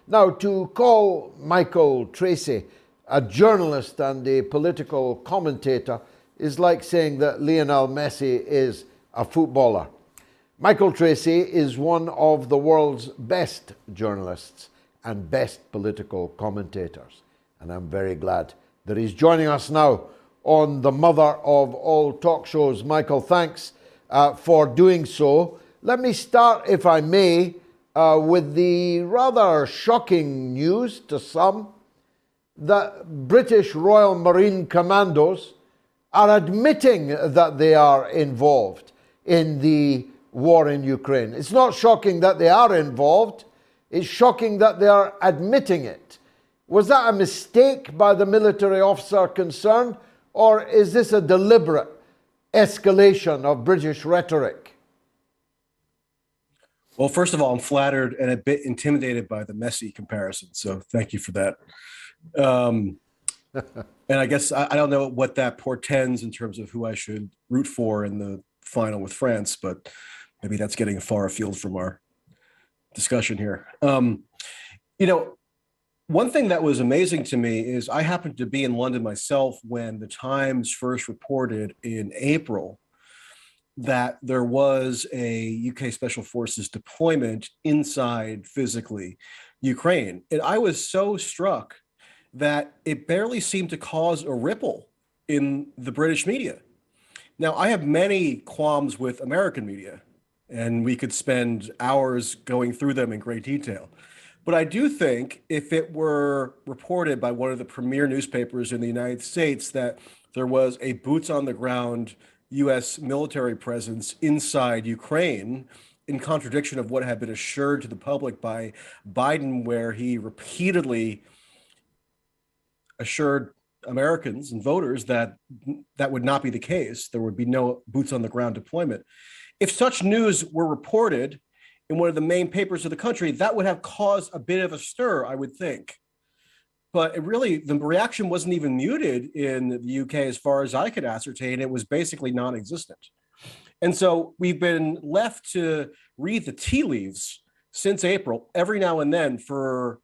Now, to call Michael Tracey a journalist and a political commentator is like saying that Lionel Messi is a footballer. Michael Tracey is one of the world's best journalists and best political commentators. And I'm very glad that he's joining us now on the mother of all talk shows. Michael, thanks for doing so. Let me start, if I may, with the rather shocking news to some that British Royal Marine Commandos are admitting that they are involved in the war in Ukraine. It's not shocking that they are involved, it's shocking that they are admitting it. Was that a mistake by the military officer concerned, or is this a deliberate escalation of British rhetoric? Well, first of all, I'm flattered and a bit intimidated by the Messi comparison, so thank you for that. And I guess I don't know what that portends in terms of who I should root for in the final with France, but maybe that's getting far afield from our discussion here. One thing that was amazing to me is I happened to be in London myself when the Times first reported in April that there was a UK Special Forces deployment inside physically Ukraine. And I was so struck that it barely seemed to cause a ripple in the British media. Now, I have many qualms with American media, and we could spend hours going through them in great detail. But I do think if it were reported by one of the premier newspapers in the United States that there was a boots on the ground U.S. military presence inside Ukraine, in contradiction of what had been assured to the public by Biden, where he repeatedly assured Americans and voters that that would not be the case. There would be no boots on the ground deployment. If such news were reported in one of the main papers of the country, that would have caused a bit of a stir, I would think. But the reaction wasn't even muted in the UK as far as I could ascertain. It was basically non-existent. And so we've been left to read the tea leaves since April, every now and then for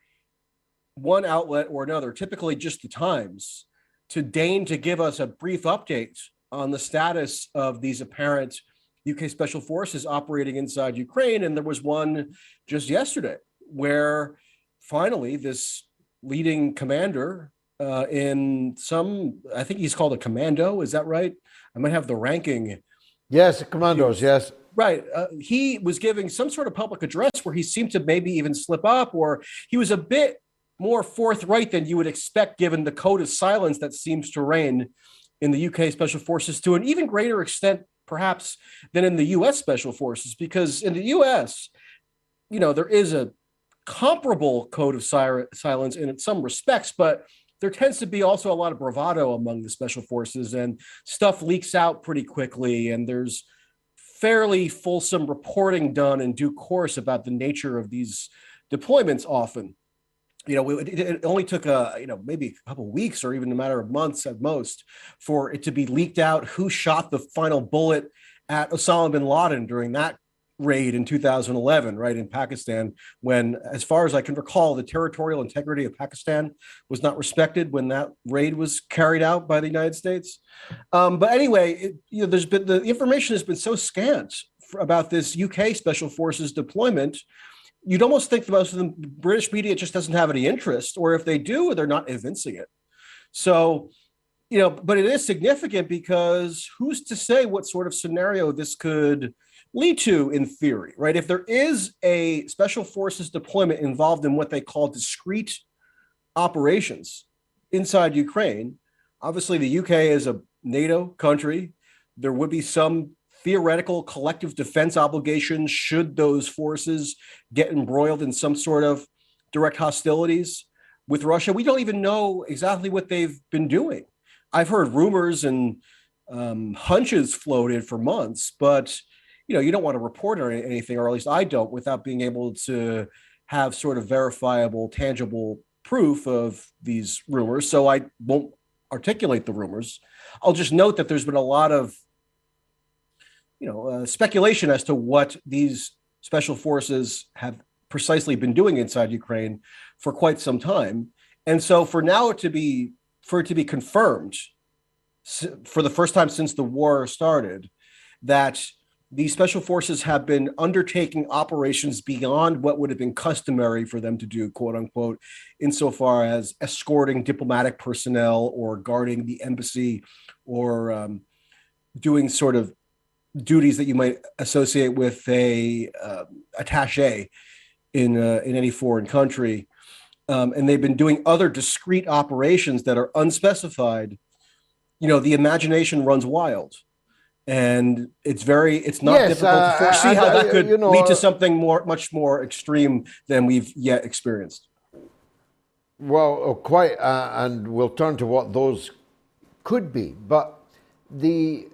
one outlet or another, typically just the Times, to deign to give us a brief update on the status of these apparent UK Special Forces operating inside Ukraine. And there was one just yesterday where finally this leading commander in I think he's called a commando, is that right? I might have the ranking. Yes, commandos, yes. Right. He was giving some sort of public address where he seemed to maybe even slip up, or he was a bit more forthright than you would expect given the code of silence that seems to reign in the UK Special Forces to an even greater extent, perhaps, than in the US Special Forces, because in the US, there is a comparable code of silence in some respects, but there tends to be also a lot of bravado among the Special Forces, and stuff leaks out pretty quickly, and there's fairly fulsome reporting done in due course about the nature of these deployments often. It only took maybe a couple of weeks or even a matter of months at most for it to be leaked out who shot the final bullet at Osama bin Laden during that raid in 2011, right, in Pakistan, when, as far as I can recall, the territorial integrity of Pakistan was not respected when that raid was carried out by the United States. But anyway, there's been the information has been so scant about this UK Special Forces deployment. You'd almost think the most of the British media just doesn't have any interest, or if they do, they're not evincing it. So, but it is significant because who's to say what sort of scenario this could lead to in theory, right? If there is a Special Forces deployment involved in what they call discrete operations inside Ukraine, obviously the UK is a NATO country. There would be some theoretical collective defense obligations should those forces get embroiled in some sort of direct hostilities with Russia. We don't even know exactly what they've been doing. I've heard rumors and hunches floated for months, but you don't want to report or anything, or at least I don't, without being able to have sort of verifiable, tangible proof of these rumors. So I won't articulate the rumors. I'll just note that there's been a lot of speculation as to what these special forces have precisely been doing inside Ukraine for quite some time. And so for it to be confirmed for the first time since the war started, that these special forces have been undertaking operations beyond what would have been customary for them to do, quote unquote, insofar as escorting diplomatic personnel or guarding the embassy or doing sort of duties that you might associate with a attaché in any foreign country. And they've been doing other discrete operations that are unspecified. The imagination runs wild. And it's not difficult to foresee how that could lead to something much more extreme than we've yet experienced. Well, quite, and we'll turn to what those could be. But we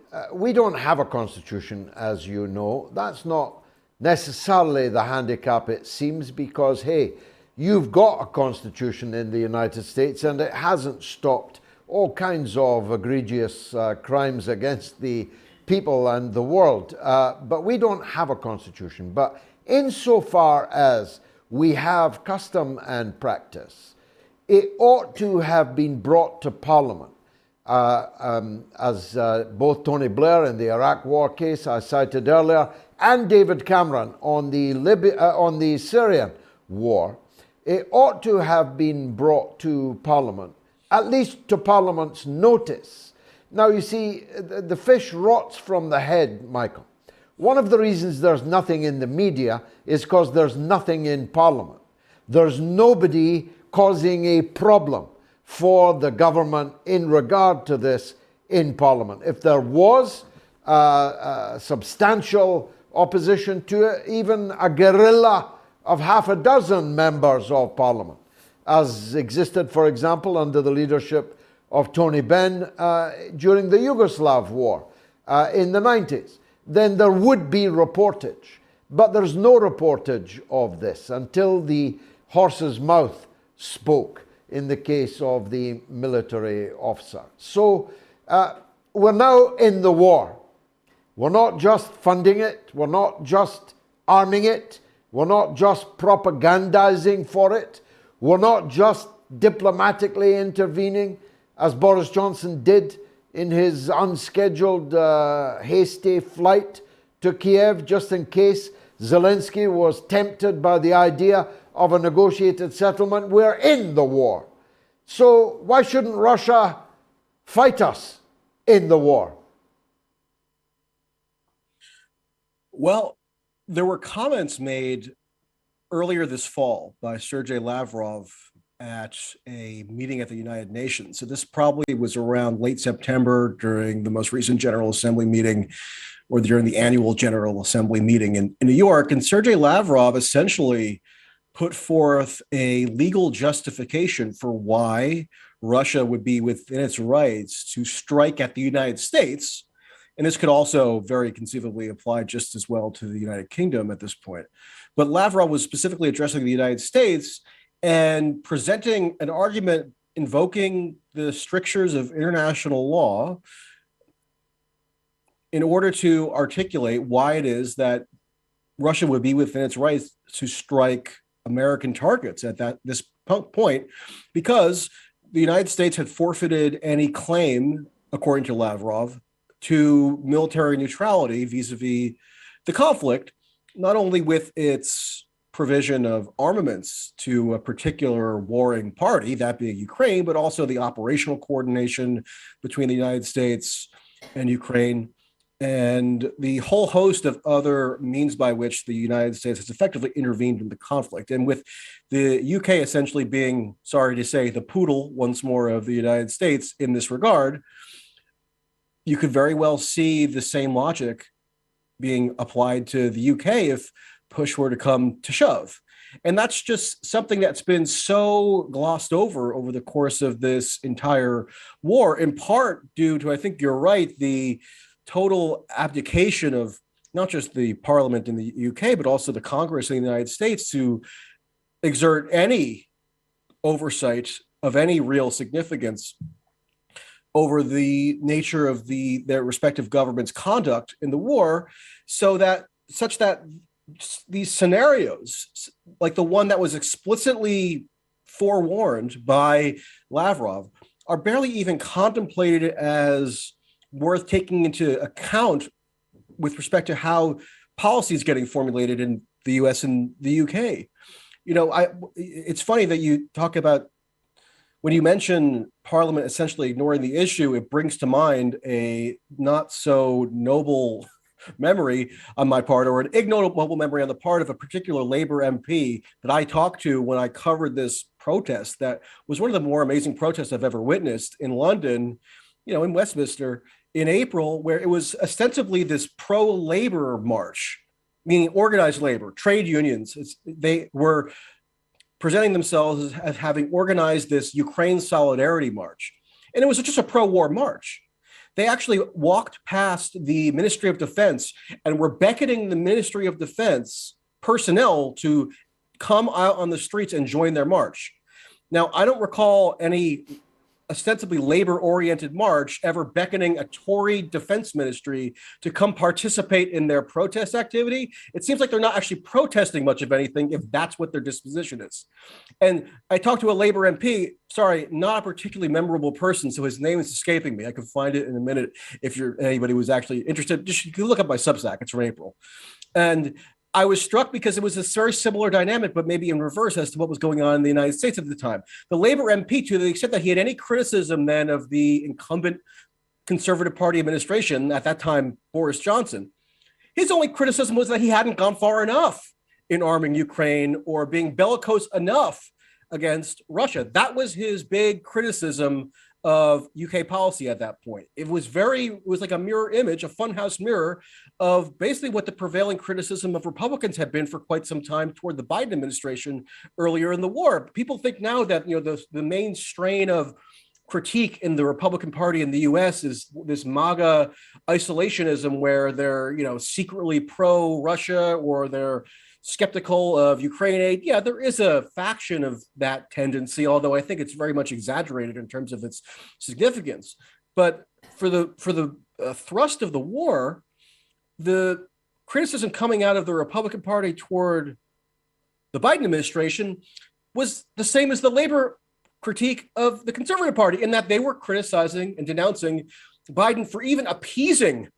don't have a constitution, as you know. That's not necessarily the handicap, it seems, because, hey, you've got a constitution in the United States and it hasn't stopped all kinds of egregious crimes against the people and the world. But we don't have a constitution. But insofar as we have custom and practice, it ought to have been brought to Parliament. As both Tony Blair in the Iraq War case I cited earlier, and David Cameron on the Syrian war, it ought to have been brought to Parliament, at least to Parliament's notice. Now, you see, the fish rots from the head, Michael. One of the reasons there's nothing in the media is because there's nothing in Parliament. There's nobody causing a problem for the government in regard to this in Parliament. If there was substantial opposition to it, even a guerrilla of half a dozen members of Parliament, as existed, for example, under the leadership of Tony Benn during the Yugoslav war in the 90s, then there would be reportage. But there's no reportage of this until the horse's mouth spoke in the case of the military officer. So we're now in the war. We're not just funding it. We're not just arming it. We're not just propagandizing for it. We're not just diplomatically intervening, as Boris Johnson did in his unscheduled hasty flight to Kiev, just in case Zelensky was tempted by the idea of a negotiated settlement. We're in the war. So why shouldn't Russia fight us in the war? Well, there were comments made earlier this fall by Sergei Lavrov at a meeting at the United Nations. So this probably was around late September during the most recent General Assembly meeting or during the annual General Assembly meeting in New York. And Sergei Lavrov essentially put forth a legal justification for why Russia would be within its rights to strike at the United States. And this could also very conceivably apply just as well to the United Kingdom at this point. But Lavrov was specifically addressing the United States and presenting an argument invoking the strictures of international law in order to articulate why it is that Russia would be within its rights to strike American targets at this point, because the United States had forfeited any claim, according to Lavrov, to military neutrality vis-a-vis the conflict, not only with its provision of armaments to a particular warring party, that being Ukraine, but also the operational coordination between the United States and Ukraine, and the whole host of other means by which the United States has effectively intervened in the conflict. And with the UK essentially being, sorry to say, the poodle once more of the United States in this regard, you could very well see the same logic being applied to the UK if push were to come to shove. And that's just something that's been so glossed over the course of this entire war, in part due to, I think you're right, the total abdication of not just the parliament in the UK, but also the Congress in the United States to exert any oversight of any real significance over the nature of their respective government's conduct in the war, such that these scenarios, like the one that was explicitly forewarned by Lavrov, are barely even contemplated as worth taking into account with respect to how policy is getting formulated in the US and the UK. It's funny that you talk about, when you mention Parliament essentially ignoring the issue, it brings to mind a not so noble memory on my part, or an ignoble memory on the part of a particular Labour MP that I talked to when I covered this protest that was one of the more amazing protests I've ever witnessed in London, in Westminster in April, where it was ostensibly this pro-labor march, meaning organized labor, trade unions. They were presenting themselves as having organized this Ukraine solidarity march. And it was just a pro-war march. They actually walked past the Ministry of Defense and were beckoning the Ministry of Defense personnel to come out on the streets and join their march. Now, I don't recall any ostensibly labor-oriented march ever beckoning a Tory defense ministry to come participate in their protest activity. It seems like they're not actually protesting much of anything if that's what their disposition is. And I talked to a Labour MP, sorry, not a particularly memorable person, so his name is escaping me. I can find it in a minute if anybody who's actually interested. Just you can look up my Substack, it's from April. And I was struck because it was a very similar dynamic, but maybe in reverse as to what was going on in the United States at the time. The Labour MP, to the extent that he had any criticism then of the incumbent Conservative Party administration, at that time, Boris Johnson, his only criticism was that he hadn't gone far enough in arming Ukraine or being bellicose enough against Russia. That was his big criticism of UK policy at that point. It was like a mirror image, a funhouse mirror of basically what the prevailing criticism of Republicans had been for quite some time toward the Biden administration earlier in the war. People think now that the main strain of critique in the Republican Party in the US is this MAGA isolationism, where they're secretly pro-Russia or they're skeptical of Ukraine aid. Yeah, there is a faction of that tendency, although I think it's very much exaggerated in terms of its significance. But for the thrust of the war, the criticism coming out of the Republican Party toward the Biden administration was the same as the Labor critique of the Conservative Party, in that they were criticizing and denouncing Biden for even appeasing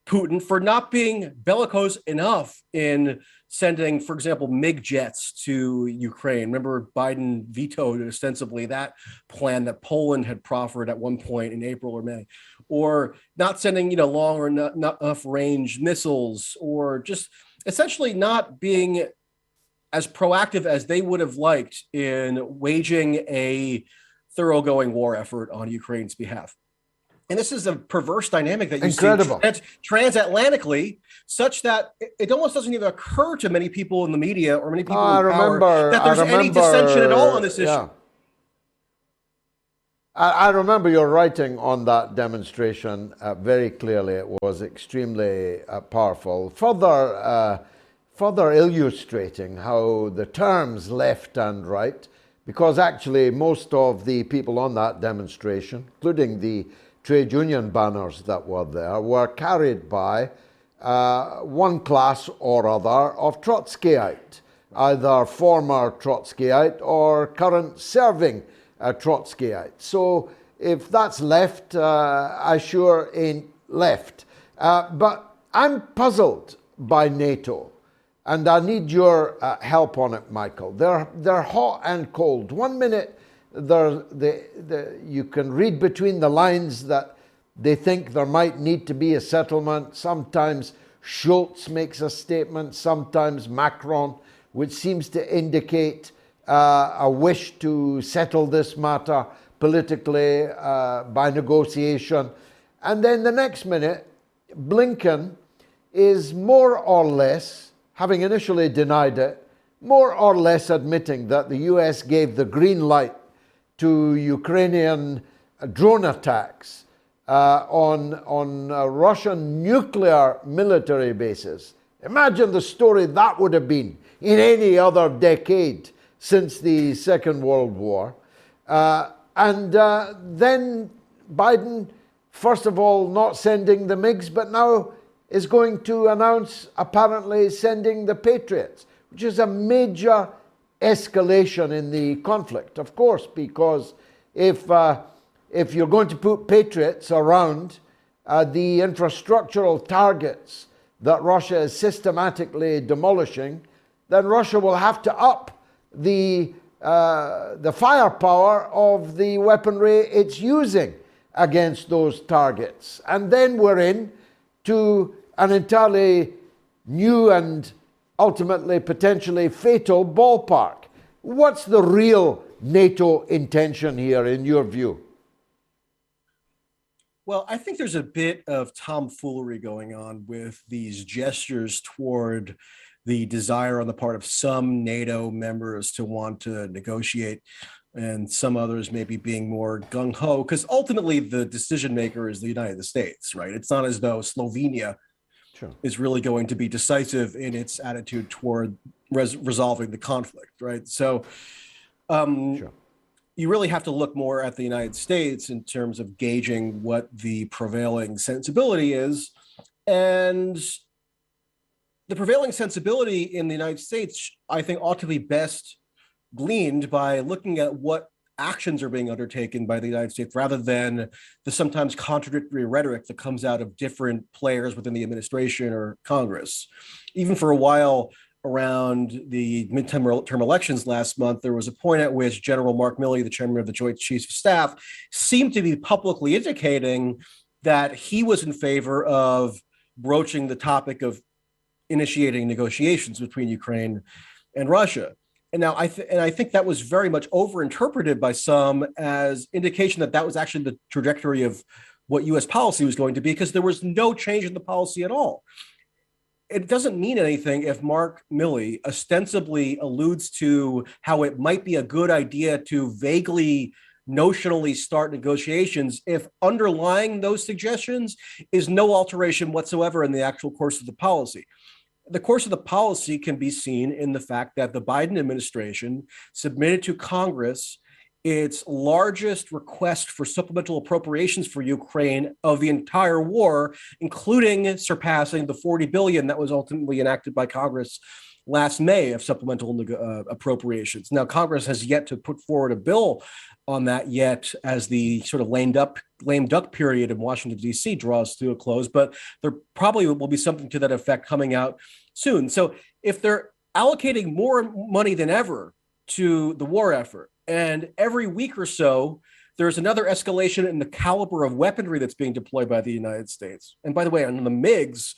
Putin for not being bellicose enough in sending, for example, MiG jets to Ukraine. Remember, Biden vetoed ostensibly that plan that Poland had proffered at one point in April or May, or not sending, long or not enough range missiles, or just essentially not being as proactive as they would have liked in waging a thoroughgoing war effort on Ukraine's behalf. And this is a perverse dynamic that you see transatlantically, such that it almost doesn't even occur to many people in the media or many people in power that there's any dissension at all on this issue. Yeah. I remember your writing on that demonstration very clearly. It was extremely powerful. Further illustrating how the terms left and right, because actually most of the people on that demonstration, including the trade union banners that were there, were carried by one class or other of Trotskyite, either former Trotskyite or current serving Trotskyite. So if that's left, I sure ain't left. But I'm puzzled by NATO, and I need your help on it, Michael. They're hot and cold. 1 minute, you can read between the lines that they think there might need to be a settlement. Sometimes Schultz makes a statement, sometimes Macron, which seems to indicate a wish to settle this matter politically by negotiation. And then the next minute, Blinken is more or less, having initially denied it, more or less admitting that the US gave the green light to Ukrainian drone attacks on Russian nuclear military bases. Imagine the story that would have been in any other decade since the Second World War. And then Biden, first of all, not sending the MiGs, but now is going to announce apparently sending the Patriots, which is a major escalation in the conflict, of course, because if you're going to put Patriots around the infrastructural targets that Russia is systematically demolishing, then Russia will have to up the firepower of the weaponry it's using against those targets. And then we're in to an entirely new and ultimately potentially fatal ballpark. What's the real NATO intention here in your view? Well, I think there's a bit of tomfoolery going on with these gestures toward the desire on the part of some NATO members to want to negotiate, and some others maybe being more gung-ho, because ultimately the decision maker is the United States, right? It's not as though Slovenia is really going to be decisive in its attitude toward resolving the conflict, right? So you really have to look more at the United States in terms of gauging what the prevailing sensibility is. And the prevailing sensibility in the United States, I think, ought to be best gleaned by looking at what actions are being undertaken by the United States rather than the sometimes contradictory rhetoric that comes out of different players within the administration or Congress. Even for a while around the midterm elections last month, there was a point at which General Mark Milley, the chairman of the Joint Chiefs of Staff, seemed to be publicly indicating that he was in favor of broaching the topic of initiating negotiations between Ukraine and Russia. And now I think that was very much overinterpreted by some as indication that that was actually the trajectory of what U.S. policy was going to be, because there was no change in the policy at all. It doesn't mean anything if Mark Milley ostensibly alludes to how it might be a good idea to vaguely, notionally start negotiations if underlying those suggestions is no alteration whatsoever in the actual course of the policy. The course of the policy can be seen in the fact that the Biden administration submitted to Congress its largest request for supplemental appropriations for Ukraine of the entire war, including surpassing the $40 billion that was ultimately enacted by Congress last May of supplemental appropriations. Now, Congress has yet to put forward a bill on that yet, as the sort of lame duck period in Washington, D.C. draws to a close, but there probably will be something to that effect coming out soon. So if they're allocating more money than ever to the war effort, and every week or so, there's another escalation in the caliber of weaponry that's being deployed by the United States. And by the way, on the MiGs,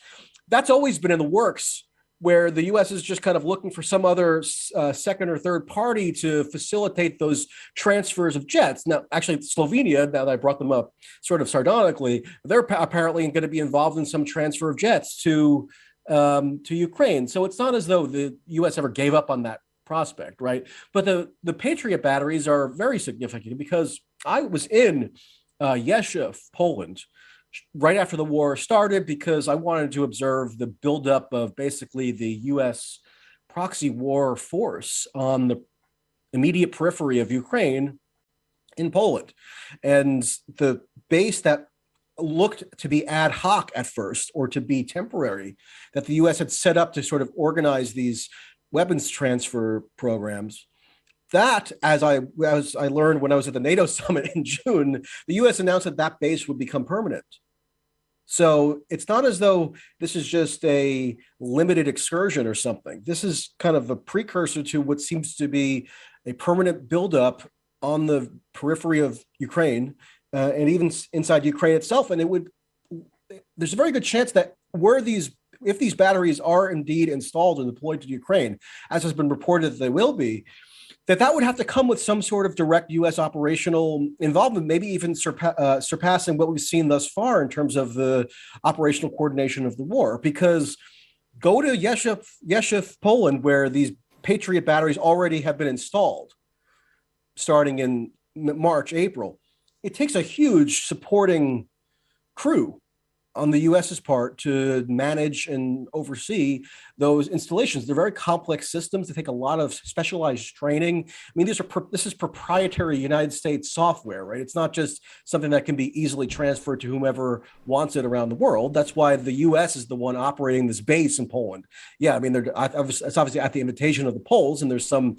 that's always been in the works, where the U.S. is just kind of looking for some other second or third party to facilitate those transfers of jets. Now, actually, Slovenia, now that I brought them up sort of sardonically, they're apparently going to be involved in some transfer of jets to Ukraine. So it's not as though the U.S. ever gave up on that prospect, right? But the Patriot batteries are very significant, because I was in Yeshiv, Poland, right after the war started, because I wanted to observe the buildup of basically the U.S. proxy war force on the immediate periphery of Ukraine in Poland. And the base that looked to be ad hoc at first, or to be temporary, that the U.S. had set up to sort of organize these weapons transfer programs, that, as I learned when I was at the NATO summit in June, the U.S. announced that that base would become permanent. So it's not as though this is just a limited excursion or something. This is kind of a precursor to what seems to be a permanent buildup on the periphery of Ukraine, and even inside Ukraine itself. And there's a very good chance that if these batteries are indeed installed and deployed to Ukraine, as has been reported that they will be, that would have to come with some sort of direct U.S. operational involvement, maybe even surpassing what we've seen thus far in terms of the operational coordination of the war. Because go to Yeshiv, Poland, where these Patriot batteries already have been installed, starting in March, April. It takes a huge supporting crew on the US's part to manage and oversee those installations. They're very complex systems. They take a lot of specialized training. I mean, this is proprietary United States software, right? It's not just something that can be easily transferred to whomever wants it around the world. That's why the US is the one operating this base in Poland. Yeah, I mean, it's obviously at the invitation of the Poles, and there's some,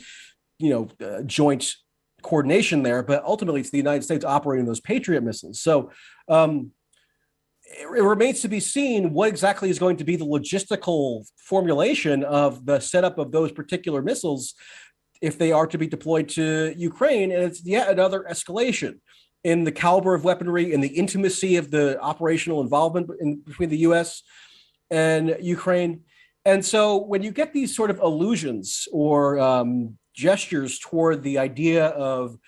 joint coordination there, but ultimately it's the United States operating those Patriot missiles. So, it remains to be seen what exactly is going to be the logistical formulation of the setup of those particular missiles if they are to be deployed to Ukraine. And it's yet another escalation in the caliber of weaponry and the intimacy of the operational involvement between the US and Ukraine. And so when you get these sort of allusions or gestures toward the idea of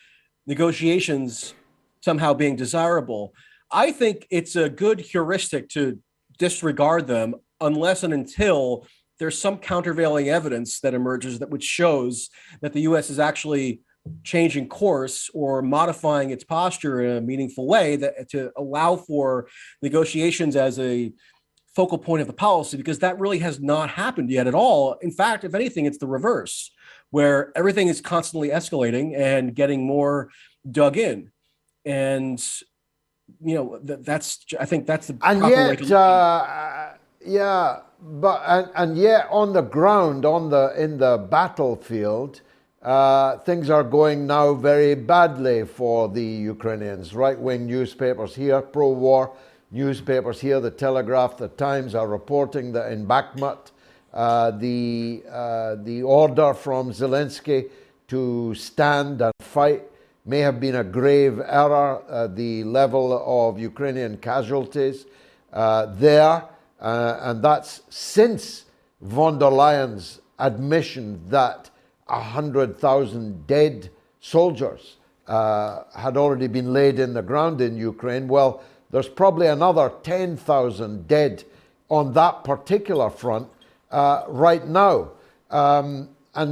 negotiations somehow being desirable, I think it's a good heuristic to disregard them unless and until there's some countervailing evidence that emerges which shows that the U.S. is actually changing course or modifying its posture in a meaningful way to allow for negotiations as a focal point of the policy, because that really has not happened yet at all. In fact, if anything, it's the reverse, where everything is constantly escalating and getting more dug in. And I think that's the and proper yet, way to look at it. and yet on the ground, in the battlefield, things are going now very badly for the Ukrainians. Right-wing newspapers here, pro-war newspapers here, the Telegraph, the Times are reporting that in Bakhmut, the order from Zelensky to stand and fight may have been a grave error. The level of Ukrainian casualties there, and that's since von der Leyen's admission that 100,000 dead soldiers had already been laid in the ground in Ukraine. Well, there's probably another 10,000 dead on that particular front right now. And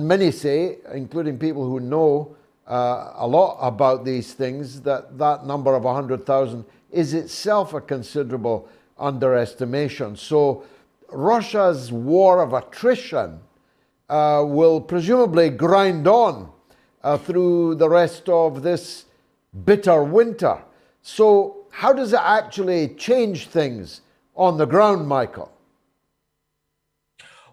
many say, including people who know a lot about these things, that number of 100,000 is itself a considerable underestimation. So Russia's war of attrition will presumably grind on through the rest of this bitter winter. So how does it actually change things on the ground, Michael?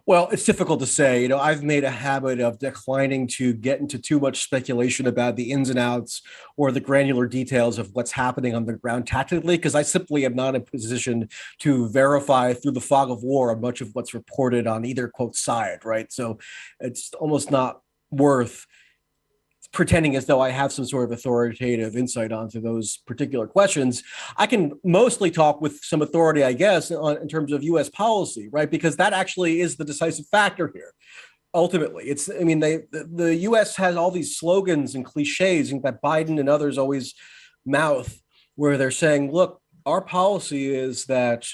Well, it's difficult to say. I've made a habit of declining to get into too much speculation about the ins and outs or the granular details of what's happening on the ground tactically, because I simply am not in a position to verify through the fog of war much of what's reported on either quote side, right? So it's almost not worth pretending as though I have some sort of authoritative insight onto those particular questions. I can mostly talk with some authority, I guess, in terms of U.S. policy, right? Because that actually is the decisive factor here. Ultimately, the U.S. has all these slogans and cliches that Biden and others always mouth, where they're saying, look, our policy is that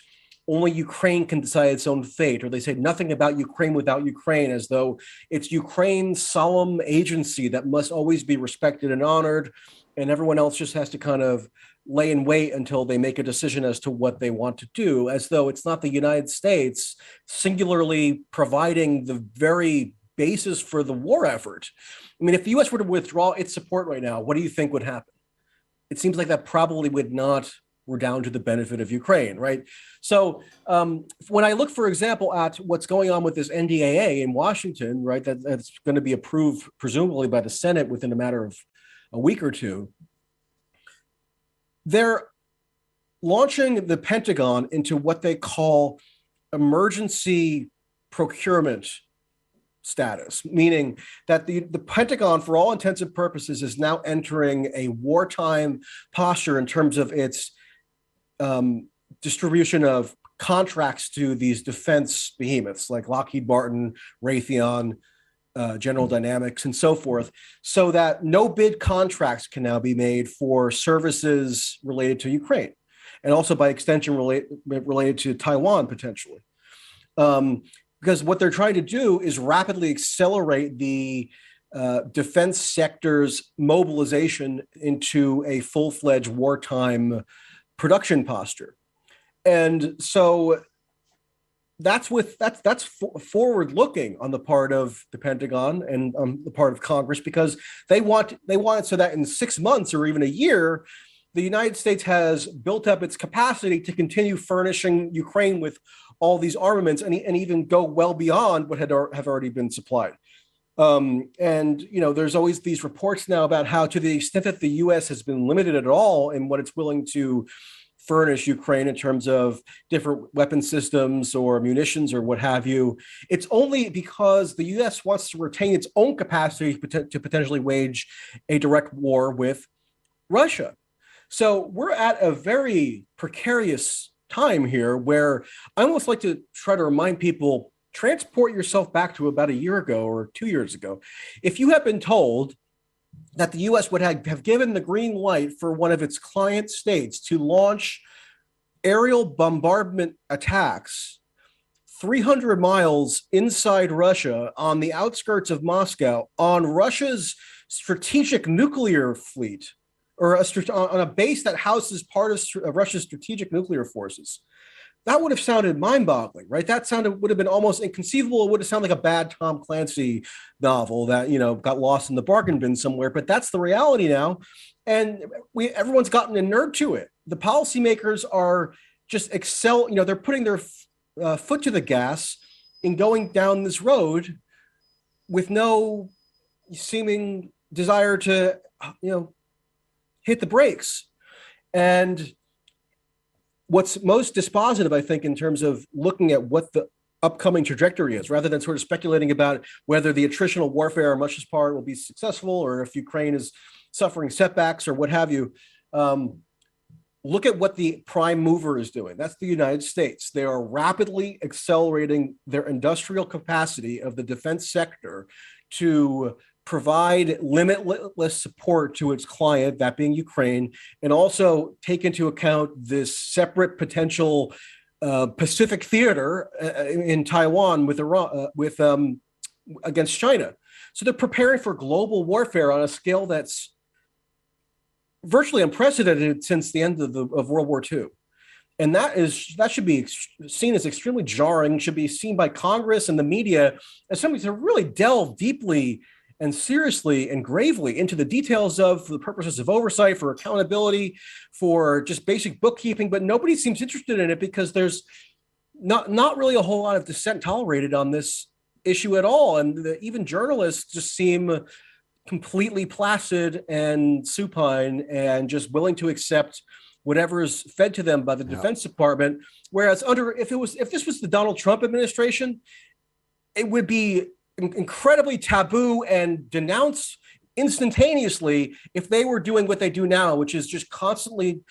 only Ukraine can decide its own fate, or they say nothing about Ukraine without Ukraine, as though it's Ukraine's solemn agency that must always be respected and honored, and everyone else just has to kind of lay in wait until they make a decision as to what they want to do, as though it's not the United States singularly providing the very basis for the war effort. I mean, if the U.S. were to withdraw its support right now, what do you think would happen? It seems like that probably would not redound to the benefit of Ukraine, right? So when I look, for example, at what's going on with this NDAA in Washington, right, that's going to be approved presumably by the Senate within a matter of a week or two, they're launching the Pentagon into what they call emergency procurement status, meaning that the Pentagon, for all intents and purposes, is now entering a wartime posture in terms of its distribution of contracts to these defense behemoths like Lockheed Martin, Raytheon, General Dynamics, and so forth, so that no bid contracts can now be made for services related to Ukraine, and also by extension related to Taiwan potentially. Because what they're trying to do is rapidly accelerate the defense sector's mobilization into a full-fledged wartime production posture. And so that's forward looking on the part of the Pentagon and the part of Congress, because they want it so that in 6 months or even a year, the United States has built up its capacity to continue furnishing Ukraine with all these armaments and even go well beyond what have already been supplied. And there's always these reports now about how, to the extent that the U.S. has been limited at all in what it's willing to furnish Ukraine in terms of different weapon systems or munitions or what have you, it's only because the U.S. wants to retain its own capacity to potentially wage a direct war with Russia. So we're at a very precarious time here, where I almost like to try to remind people, transport yourself back to about a year ago or 2 years ago. If you had been told that the U.S. would have given the green light for one of its client states to launch aerial bombardment attacks 300 miles inside Russia on the outskirts of Moscow on Russia's strategic nuclear fleet, or on a base that houses part of Russia's strategic nuclear forces, that would have sounded mind-boggling, right? Would have been almost inconceivable. It would have sounded like a bad Tom Clancy novel that got lost in the bargain bin somewhere. But that's the reality now, and everyone's gotten inured to it. The policymakers are just they're putting their foot to the gas in going down this road with no seeming desire to hit the brakes. And what's most dispositive, I think, in terms of looking at what the upcoming trajectory is, rather than sort of speculating about whether the attritional warfare on Russia's part will be successful, or if Ukraine is suffering setbacks or what have you, look at what the prime mover is doing. That's the United States. They are rapidly accelerating their industrial capacity of the defense sector to provide limitless support to its client, that being Ukraine, and also take into account this separate potential Pacific theater in Taiwan with Iran, against China. So they're preparing for global warfare on a scale that's virtually unprecedented since the end of World War II. And that should be seen as extremely jarring, should be seen by Congress and the media as something to really delve deeply and seriously and gravely into the details of, for the purposes of oversight, for accountability, for just basic bookkeeping. But nobody seems interested in it because there's not really a whole lot of dissent tolerated on this issue at all. And even journalists just seem completely placid and supine and just willing to accept whatever is fed to them by the Defense Department. Whereas if this was the Donald Trump administration, it would be incredibly taboo and denounced instantaneously if they were doing what they do now, which is just constantly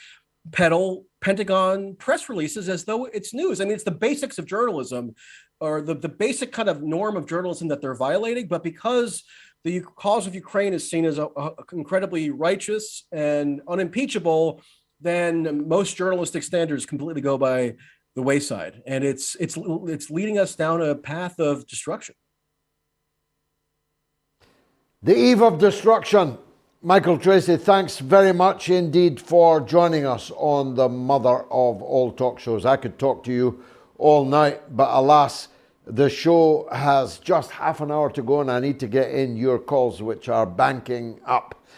peddle Pentagon press releases as though it's news. I mean, it's the basics of journalism, or the basic kind of norm of journalism that they're violating. But because the cause of Ukraine is seen as incredibly righteous and unimpeachable, then most journalistic standards completely go by the wayside, and it's leading us down a path of destruction. The eve of destruction. Michael Tracey, thanks very much indeed for joining us on the mother of all talk shows. I could talk to you all night, but alas, the show has just half an hour to go and I need to get in your calls, which are banking up.